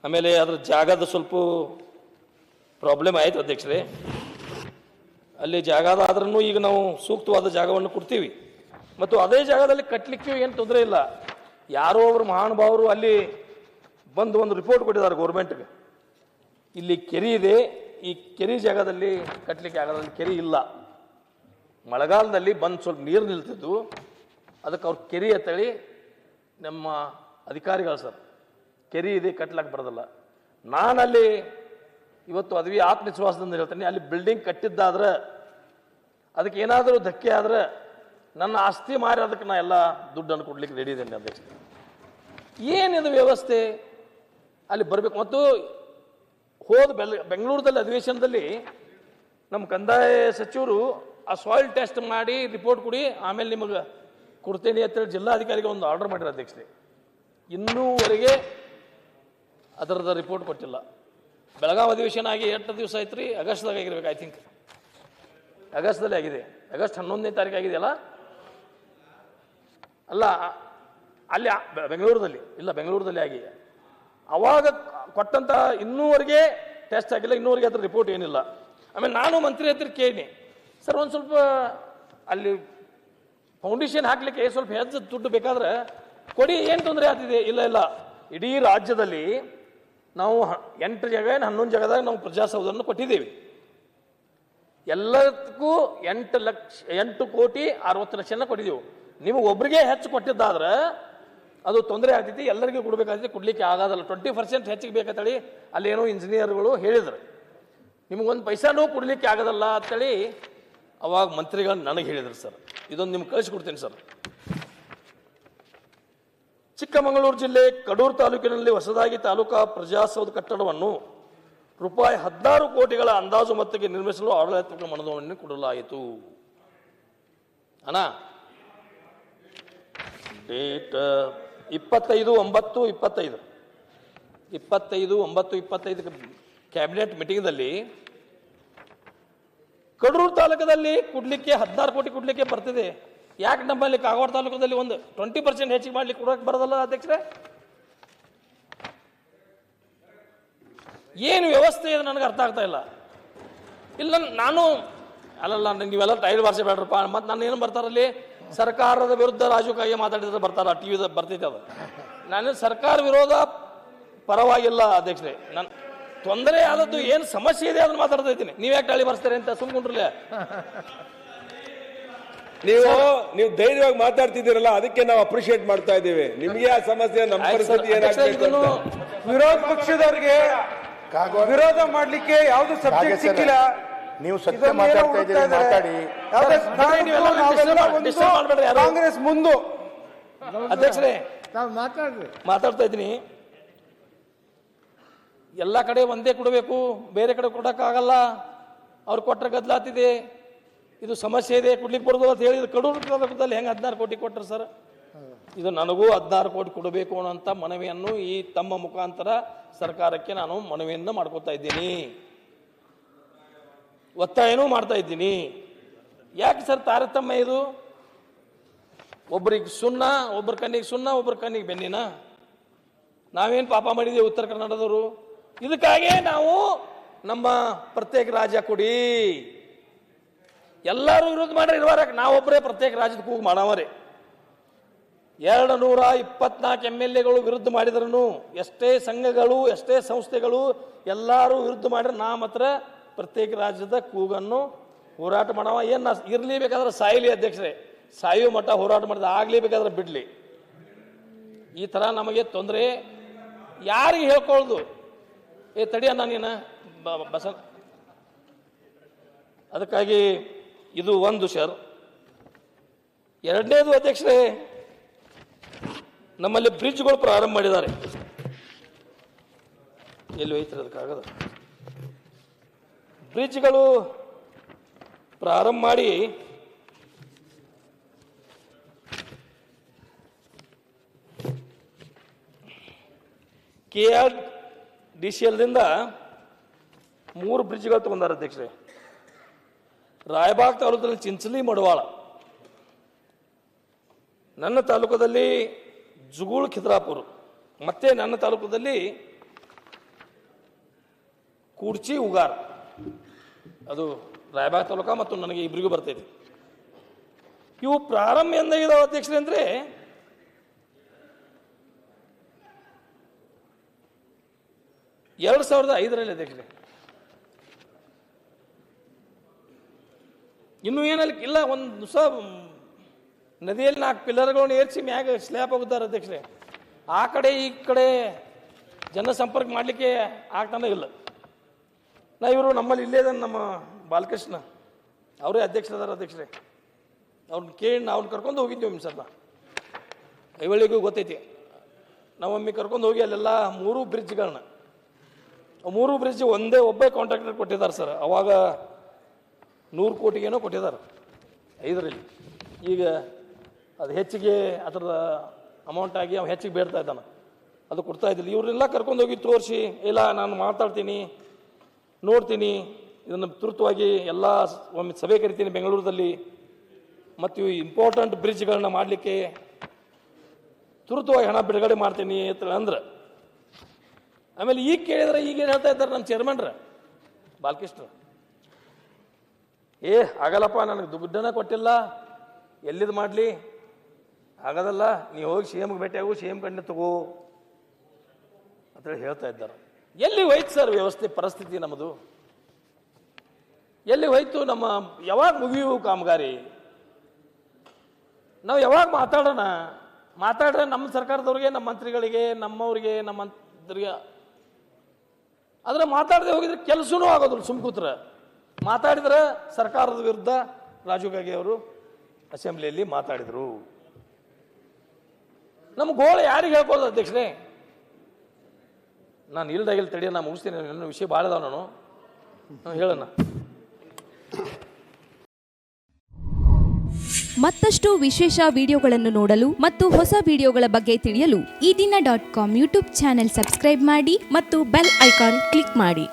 ಆಮೇಲೆ ಅದ್ರ ಜಾಗದ ಸ್ವಲ್ಪ ಪ್ರಾಬ್ಲಮ್ ಆಯ್ತು ಅಧ್ಯಕ್ಷರೇ. ಅಲ್ಲಿ ಜಾಗದಾದ್ರೂ ಈಗ ನಾವು ಸೂಕ್ತವಾದ ಜಾಗವನ್ನು ಕೊಡ್ತೀವಿ ಮತ್ತು ಅದೇ ಜಾಗದಲ್ಲಿ ಕಟ್ಟಲಿಕ್ಕೆ ಏನು ತೊಂದರೆ ಇಲ್ಲ. ಯಾರೋ ಒಬ್ಬರು ಮಹಾನುಭಾವರು ಅಲ್ಲಿ ಬಂದು ಒಂದು ರಿಪೋರ್ಟ್ ಕೊಟ್ಟಿದ್ದಾರೆ ಗೌರ್ಮೆಂಟ್ಗೆ. ಇಲ್ಲಿ ಕೆರೆ ಇದೆ, ಈ ಕೆರೆ ಜಾಗದಲ್ಲಿ ಕಟ್ಟಲಿಕ್ಕೆ ಆಗೋದ್ರಲ್ಲಿ ಕೆರೆ ಇಲ್ಲ. ಮಳೆಗಾಲದಲ್ಲಿ ಬಂದು ಸ್ವಲ್ಪ ನೀರು ನಿಲ್ತಿದ್ದು, ಅದಕ್ಕೆ ಅವ್ರು ಕೆರೆ ಅಂತೇಳಿ ನಮ್ಮ ಅಧಿಕಾರಿಗಳು ಸರ್, ಕೆರೆ ಇದೆ ಕಟ್ಟಲಿಕ್ಕೆ ಬರೋದಿಲ್ಲ. ನಾನಲ್ಲಿ ಇವತ್ತು ಅದ್ವಿ ಆತ್ಮವಿಶ್ವಾಸದಿಂದ ಹೇಳ್ತೇನೆ, ಅಲ್ಲಿ ಬಿಲ್ಡಿಂಗ್ ಕಟ್ಟಿದ್ದಾದ್ರೆ ಅದಕ್ಕೆ ಏನಾದರೂ ಧಕ್ಕೆ ಆದ್ರೆ ನನ್ನ ಆಸ್ತಿ ಮಾರಿ ಅದಕ್ಕೆ ನಾ ಎಲ್ಲ ದುಡ್ಡನ್ನು ಕೊಡ್ಲಿಕ್ಕೆ ರೆಡಿ ಇದ್ದೇನೆ ಅಧ್ಯಕ್ಷ. ಏನಿದು ವ್ಯವಸ್ಥೆ ಅಲ್ಲಿ ಬರಬೇಕು. ಮತ್ತು ಹೋದ ಬೆಂಗಳೂರದಲ್ಲಿ ಅಧಿವೇಶನದಲ್ಲಿ ನಮ್ಮ ಕಂದಾಯ ಸಚಿವರು ಆ ಸಾಯಿಲ್ ಟೆಸ್ಟ್ ಮಾಡಿ ರಿಪೋರ್ಟ್ ಕೊಡಿ, ಆಮೇಲೆ ನಿಮಗೆ ಕೊಡ್ತೇನೆ ಅಂತೇಳಿ ಜಿಲ್ಲಾಧಿಕಾರಿಗೆ ಒಂದು ಆರ್ಡರ್ ಮಾಡಿರೋ ಅಧ್ಯಕ್ಷರೇ. ಇನ್ನೂವರೆಗೆ ಅದರದ ರಿಪೋರ್ಟ್ ಕೊಟ್ಟಿಲ್ಲ. ಬೆಳಗಾವಿ ಅಧಿವೇಶನ ಆಗಿ 8 ದಿವಸ ಆಯ್ತು ರೀ, ಆಗಸ್ಟ್ದಾಗ ಆಗಿರ್ಬೇಕು. ಐ ಥಿಂಕ್ ಆಗಸ್ಟ್ದಲ್ಲಿ ಆಗಿದೆ. ಆಗಸ್ಟ್ 11ನೇ ತಾರೀಕು ಆಗಿದೆಯಲ್ಲ, ಅಲ್ಲ ಅಲ್ಲಿ ಬೆಂಗಳೂರಲ್ಲಿ ಇಲ್ಲ, ಬೆಂಗಳೂರದಲ್ಲಿ ಆಗಿ ಅವಾಗ ಕೊಟ್ಟಂತ ಇನ್ನೂವರೆಗೆ ಟೆಸ್ಟ್ ಆಗಿಲ್ಲ, ಇನ್ನೂವರೆಗೆ ಅದ್ರ ರಿಪೋರ್ಟ್ ಏನಿಲ್ಲ. ಆಮೇಲೆ ನಾನು ಮಂತ್ರಿ ಹತ್ರ ಕೇಳಿ, ಸರ್ ಒಂದು ಸ್ವಲ್ಪ ಅಲ್ಲಿ ಫೌಂಡೇಶನ್ ಹಾಕ್ಲಿಕ್ಕೆ ಸ್ವಲ್ಪ ಹೆಚ್ಚು ದುಡ್ಡು ಬೇಕಾದ್ರೆ ಕೊಡಿ, ಏನು ತೊಂದರೆ ಆಗ್ತಿದೆ? ಇಲ್ಲ, ಇಡೀ ರಾಜ್ಯದಲ್ಲಿ ನಾವು 8 ಜಾಗ 11 ಜಾಗದಾಗ ನಾವು ಪ್ರಜಾಸೌಧವನ್ನು ಕೊಟ್ಟಿದ್ದೀವಿ. ಎಲ್ಲದಕ್ಕೂ 8,60,00,000 ಕೊಟ್ಟಿದ್ದೀವಿ. ನಿಮಗೆ ಒಬ್ಬರಿಗೆ ಹೆಚ್ಚು ಕೊಟ್ಟಿದ್ದಾದ್ರೆ ಅದು ತೊಂದರೆ ಆಗ್ತೈತಿ, ಎಲ್ಲರಿಗೂ ಕೊಡಬೇಕಾಗ್ತೈತಿ, ಕೊಡ್ಲಿಕ್ಕೆ ಆಗೋದಲ್ಲ. 20% ಹೆಚ್ಚಿಗೆ ಬೇಕಂತೇಳಿ ಅಲ್ಲೇನೋ ಇಂಜಿನಿಯರ್ಗಳು ಹೇಳಿದ್ರು. ನಿಮಗೊಂದು ಪೈಸಾನೂ ಕೊಡ್ಲಿಕ್ಕೆ ಆಗೋದಲ್ಲ ಅಂತೇಳಿ ಅವಾಗ ಮಂತ್ರಿಗಳು ನನಗೆ ಹೇಳಿದ್ರು ಸರ್. ಇದೊಂದು ನಿಮ್ಗೆ ಕಳಿಸ್ಕೊಡ್ತೀನಿ ಸರ್. ಚಿಕ್ಕಮಗಳೂರು ಜಿಲ್ಲೆ ಕಡೂರು ತಾಲೂಕಿನಲ್ಲಿ ಹೊಸದಾಗಿ ತಾಲೂಕಾ ಪ್ರಜಾಸೌಧ ಕಟ್ಟಡವನ್ನು ರೂಪಾಯಿ 16 ಕೋಟಿಗಳ ಅಂದಾಜು ಮೊತ್ತಕ್ಕೆ ನಿರ್ಮಿಸಲು ಆಡಳಿತಾತ್ಮಕ ಮನೋಧರಣೆ ಕೊಡಲಾಯಿತು. ಅಣ್ಣ ಡೇಟ್ 25/9/25 ಕ್ಯಾಬಿನೆಟ್ ಮೀಟಿಂಗ್ದಲ್ಲಿ ಕಡೂರು ತಾಲೂಕದಲ್ಲಿ ಕೊಡ್ಲಿಕ್ಕೆ 16 ಕೋಟಿ ಕೊಡ್ಲಿಕ್ಕೆ ಬರ್ತಿದೆ. ಯಾಕೆ ನಮ್ಮಲ್ಲಿ ಕಾಗವಾಡ ತಾಲೂಕದಲ್ಲಿ ಒಂದು 20% ಹೆಚ್ಚಿಗೆ ಮಾಡ್ಲಿಕ್ಕೆ ಕೊಡೋಕೆ ಬರೋದಲ್ಲ ಅಧ್ಯಕ್ಷರೇ? ಏನು ವ್ಯವಸ್ಥೆ ಇದೆ ನನಗೆ ಅರ್ಥ ಆಗ್ತಾ ಇಲ್ಲ. ಇಲ್ಲ ನಾನು ಅಲ್ಲಲ್ಲ ನೀವೆಲ್ಲ ಟೈಲ್ ಬಾರಿಸಿ ಬೇಡ್ರಪ್ಪ. ಮತ್ತು ನಾನು ಏನು ಬರ್ತಾರಲ್ಲಿ ಸರ್ಕಾರದ ವಿರುದ್ಧ ರಾಜಕೀಯ ಮಾತಾಡಿದ್ರೆ ಬರ್ತಾರ, ಟಿ ವಿದ ಬರ್ತೈತೆ ಅದು. ನಾನು ಸರ್ಕಾರ ವಿರೋಧ ಪರವಾಗಿಲ್ಲ ಅಧ್ಯಕ್ಷರೇ. ನನ್ನ ತೊಂದರೆ ಆದದ್ದು ಏನು ಸಮಸ್ಯೆ ಇದೆ ಅದನ್ನು ಮಾತಾಡ್ತಾ ಇದ್ದೀನಿ. ನೀವ್ಯಾಕೆ ಟಳಿ ಬರ್ಸ್ತಾರೆ ಅಂತ ಸುಮ್ಕೊಂಡ್ರಲ್ಲ. ನೀವು ಧೈರ್ಯವಾಗಿ ಮಾತಾಡ್ತಿದ್ದೀರಲ್ಲ, ಅದಕ್ಕೆ ನಾವು ಅಪ್ರಿಶಿಯೇಟ್ ಮಾಡ್ತಾ ಇದ್ದೀವಿ. ನಿಮಗೆ ಆ ಸಮಸ್ಯೆ, ನಮ್ಮ ಪರಿಸ್ಥಿತಿ ಏನಾಗಬೇಕು ಅಂತ. ವಿರೋಧ ಪಕ್ಷದವರಿಗೆ ವಿರೋಧ ಮಾಡ್ಲಿಕ್ಕೆ ಯಾವ್ದು ಸಬ್ಜೆಕ್ಟ್ ಸಿಕ್ಕಿಲ್ಲ. ನೀವು ಸತ್ಯ ಮಾತಾಡ್ತಾ ಇದ್ದೀರಿ, ಮಾತಾಡಿ. ಕಾಂಗ್ರೆಸ್ ಮುಂದು ಅಧ್ಯಕ್ಷರೇ ಮಾತಾಡ್ತಾ ಇದ್ದೀನಿ. ಎಲ್ಲ ಕಡೆ ಒಂದೇ ಕೊಡಬೇಕು, ಬೇರೆ ಕಡೆ ಕೊಡಕ್ಕಾಗಲ್ಲ. ಅವ್ರು ಕೊಟ್ಟರೆ ಗದ್ದಲಾತಿದೆ, ಇದು ಸಮಸ್ಯೆ ಇದೆ, ಕೊಡ್ಲಿಕ್ಕೆ ಬರೋದು ಅಂತ ಹೇಳಿ ಕಡೂರಲ್ಲಿ ಹೆಂಗೆ 16 ಕೋಟಿ ಕೊಟ್ಟರು ಸರ್? ಇದು ನನಗೂ 16 ಕೋಟಿ ಕೊಡಬೇಕು ಅನ್ನೋಂಥ ಮನವಿಯನ್ನು ಈ ತಮ್ಮ ಮುಖಾಂತರ ಸರ್ಕಾರಕ್ಕೆ ನಾನು ಮನವಿಯನ್ನು ಮಾಡ್ಕೋತಾ ಇದ್ದೀನಿ, ಒತ್ತಾಯನೂ ಮಾಡ್ತಾ ಇದ್ದೀನಿ. ಯಾಕೆ ಸರ್ ತಾರತಮ್ಯ ಇದು? ಒಬ್ಬರಿಗೆ ಸುಣ್ಣ, ಒಬ್ಬರ ಕಣ್ಣಿಗೆ ಸುಣ್ಣ, ಒಬ್ಬರ ಕಣ್ಣಿಗೆ ಬೆನ್ನಿನ? ನಾವೇನು ಪಾಪ ಮಾಡಿದ್ದೀವಿ ಉತ್ತರ ಕನ್ನಡದವರು? ಇದಕ್ಕಾಗೇ ನಾವು ನಮ್ಮ ಪ್ರತ್ಯೇಕ ರಾಜ್ಯ ಕೊಡಿ, ಎಲ್ಲರೂ ವಿರೋಧ ಮಾಡ್ರಿ ಇರುವಾರ ನಾವೊಬ್ಬರೇ ಪ್ರತ್ಯೇಕ ರಾಜ್ಯದ ಕೂಗು ಮಾಡವರೇ. 224 MLAಗಳು ವಿರುದ್ಧ ಮಾಡಿದ್ರು, ಎಷ್ಟೇ ಸಂಘಗಳು ಎಷ್ಟೇ ಸಂಸ್ಥೆಗಳು ಎಲ್ಲರೂ ವಿರುದ್ಧ ಮಾಡಿದ್ರೆ ನಾ ಮಾತ್ರ ಪ್ರತ್ಯೇಕ ರಾಜ್ಯದ ಕೂಗನ್ನು ಹೋರಾಟ ಮಾಡವ. ಏನು ಇರಲೇಬೇಕಾದ್ರೆ ಸಾಯಲಿ ಅಧ್ಯಕ್ಷರೇ, ಸಾಯುವ ಮಟ್ಟ ಹೋರಾಟ ಮಾಡಿದ ಆಗಲೇಬೇಕಾದ್ರೆ ಬಿಡಲಿ. ಈ ಥರ ನಮಗೆ ತೊಂದರೆ ಯಾರಿಗೆ ಹೇಳ್ಕೊಳ್ಳೋದು? ತಡಿಯಣ್ಣ ನೀನು ಬಸ. ಅದಕ್ಕಾಗಿ ಇದು ಒಂದು ಸರ್. ಎರಡನೇದು ಅಧ್ಯಕ್ಷರೇ, ನಮ್ಮಲ್ಲಿ ಬ್ರಿಡ್ಜ್ಗಳು ಪ್ರಾರಂಭ ಮಾಡಿದ್ದಾರೆ. ಎಲ್ಲಿ ಹೋಯ್ತಾರೆ ಅದಕ್ಕಾಗದ? ಬ್ರಿಡ್ಜ್ಗಳು ಪ್ರಾರಂಭ ಮಾಡಿ KRDCLದಿಂದ 3 ಬ್ರಿಡ್ಜ್ಗಳು ತಗೊಂಡಾರ ಅಧ್ಯಕ್ಷರೇ. ರಾಯಬಾಗ್ ತಾಲೂಕಿನಲ್ಲಿ ಚಿಂಚಲಿ ಮಡವಾಳ, ನನ್ನ ತಾಲೂಕದಲ್ಲಿ ಜುಗೂಳ್ ಖಿದ್ರಾಪುರ, ಮತ್ತೆ ನನ್ನ ತಾಲೂಕದಲ್ಲಿ ಕೂಡ್ಚಿ ಉಗಾರ್. ಅದು ರಾಯಬಾಗ್ ತಾಲೂಕ ಮತ್ತು ನನಗೆ ಇಬ್ಬರಿಗೂ ಬರ್ತೈತಿ. ಇವು ಪ್ರಾರಂಭ ಎಂದಾಗಿದ್ದಾವೆ ಅಧ್ಯಕ್ಷರೇ ಅಂದರೆ 2005ರಲ್ಲಿ ಅಧ್ಯಕ್ಷರೇ. ಇನ್ನೂ ಏನಲ್ಲಿ ಇಲ್ಲ. ಒಂದು ದಿವಸ ನದಿಯಲ್ಲಿ 4 ಪಿಲ್ಲರ್ಗಳನ್ನು ಏರಿಸಿ ಮ್ಯಾಗ ಸ್ಲ್ಯಾಪ್ ಹೋಗುತ್ತಾರೆ ಅಧ್ಯಕ್ಷರೇ. ಆ ಕಡೆ ಈ ಕಡೆ ಜನಸಂಪರ್ಕ ಮಾಡಲಿಕ್ಕೆ ಆಗ್ತಾನೆ ಇಲ್ಲ. ಇವರು ನಮ್ಮಲ್ಲಿ ಇಲ್ಲೇ ನಮ್ಮ ಬಾಲಕೃಷ್ಣ ಅವರೇ ಅಧ್ಯಕ್ಷರದಾರ ಅಧ್ಯಕ್ಷರೇ. ಅವ್ರನ್ನ ಕೇಳಿ ಅವ್ರನ್ನ ಕರ್ಕೊಂಡು ಹೋಗಿದ್ದೀವಿ ಸರ್. ಐವಳಿಗೂ ಗೊತ್ತೈತಿ. ನಾವೊಮ್ಮೆ ಕರ್ಕೊಂಡು ಹೋಗಿ ಅಲ್ಲೆಲ್ಲ 3 ಬ್ರಿಡ್ಜ್ಗಳನ್ನ 3 ಬ್ರಿಡ್ಜ್ ಒಬ್ಬೇ ಕಾಂಟ್ರಾಕ್ಟರ್ ಕೊಟ್ಟಿದ್ದಾರೆ ಸರ್. ಅವಾಗ 100 ಕೋಟಿಗೇನೋ ಕೊಟ್ಟಿದ್ದಾರೆ 5ರಲ್ಲಿ. ಈಗ ಅದು ಹೆಚ್ಚಿಗೆ ಅದರ ಅಮೌಂಟ್ ಆಗಿ ಅವ ಹೆಚ್ಚಿಗೆ ಬೇಡ್ತಾ ಇದ್ದಾನೆ, ಅದು ಕೊಡ್ತಾ ಇದ್ದಿಲ್ಲ. ಇವ್ರನ್ನೆಲ್ಲ ಕರ್ಕೊಂಡು ಹೋಗಿ ತೋರಿಸಿ, ಇಲ್ಲ ನಾನು ಮಾತಾಡ್ತೀನಿ, ನೋಡ್ತೀನಿ, ಇದನ್ನು ತುರ್ತುವಾಗಿ ಎಲ್ಲ ಒಮ್ಮೆ ಸಭೆ ಕರಿತೀನಿ ಬೆಂಗಳೂರಲ್ಲಿ, ಮತ್ತು ಇವು ಇಂಪಾರ್ಟೆಂಟ್ ಬ್ರಿಡ್ಜ್ಗಳನ್ನ ಮಾಡಲಿಕ್ಕೆ ತುರ್ತುವಾಗಿ ಹಣ ಬಿಡುಗಡೆ ಮಾಡ್ತೀನಿ ಅಂತ ಅಂದ್ರೆ. ಆಮೇಲೆ ಈಗ ಕೇಳಿದ್ರೆ ಈಗೇನು ಹೇಳ್ತಾ ಇದ್ದಾರೆ ನಮ್ಮ ಚೇರ್ಮನ್ರ ಬಾಲಕೃಷ್ಣ, ಆಗಲ್ಲಪ್ಪ, ನನಗೆ ದುಡ್ಡನ್ನ ಕೊಟ್ಟಿಲ್ಲ, ಎಲ್ಲಿದು ಮಾಡಲಿ, ಆಗೋದಲ್ಲ, ನೀವು ಹೋಗಿ CMಗೆ ಭೇಟಿಯಾಗು, CM ಕಣ್ಣು ತಗೋ ಅಂತೇಳಿ ಹೇಳ್ತಾ ಇದ್ದಾರೆ. ಎಲ್ಲಿ ಹೋಯ್ತು ಸರ್ ವ್ಯವಸ್ಥೆ ಪರಿಸ್ಥಿತಿ ನಮ್ಮದು? ಎಲ್ಲಿ ಹೋಯ್ತು? ನಮ್ಮ ಯಾವಾಗ ಮುಗಿಯು ಕಾಮಗಾರಿ? ನಾವು ಯಾವಾಗ ಮಾತಾಡ್ರೆ ನಮ್ಮ ಸರ್ಕಾರದವ್ರಿಗೆ, ನಮ್ಮ ಮಂತ್ರಿಗಳಿಗೆ, ನಮ್ಮವ್ರಿಗೆ, ನಮ್ಮ ಮಂತ್ರಿಗೆ ಆದರೆ ಮಾತಾಡದೆ ಹೋಗಿದ್ರೆ ಕೆಲಸನೂ ಆಗೋದಿಲ್ಲ. ಸುಮ್ಕೂತ್ರ ಮಾತಾಡಿದ್ರೆ ಸರ್ಕಾರದ ವಿರುದ್ಧ ರಾಜೀವ್ ಗಾಂಧಿ ಅವರು ಅಸೆಂಬ್ಲಿಯಲ್ಲಿ ಮಾತಾಡಿದರು. ನಮ್ಮ ಗೋಳು ಯಾರಿಗೆ ಹೇಳ್ಬೋದು ಅಧ್ಯಕ್ಷರೇ? ನಾನು ಇಲ್ದಾಗಿಲ್ಲ ತಡಿಯ, ನಾನು ಮುಗಿಸ್ತೀನಿ, ನನ್ನ ವಿಷಯ ಭಾಳ ಅದಾವ, ನಾನು ಹೇಳೋಣ. ಮತ್ತಷ್ಟು ವಿಶೇಷ ವಿಡಿಯೋಗಳನ್ನು ನೋಡಲು ಮತ್ತು ಹೊಸ ವಿಡಿಯೋಗಳ ಬಗ್ಗೆ ತಿಳಿಯಲು ಈ ದಿನ .com ಯೂಟ್ಯೂಬ್ ಚಾನೆಲ್ ಸಬ್ಸ್ಕ್ರೈಬ್ ಮಾಡಿ ಮತ್ತು ಬೆಲ್ ಐಕಾನ್ ಕ್ಲಿಕ್ ಮಾಡಿ.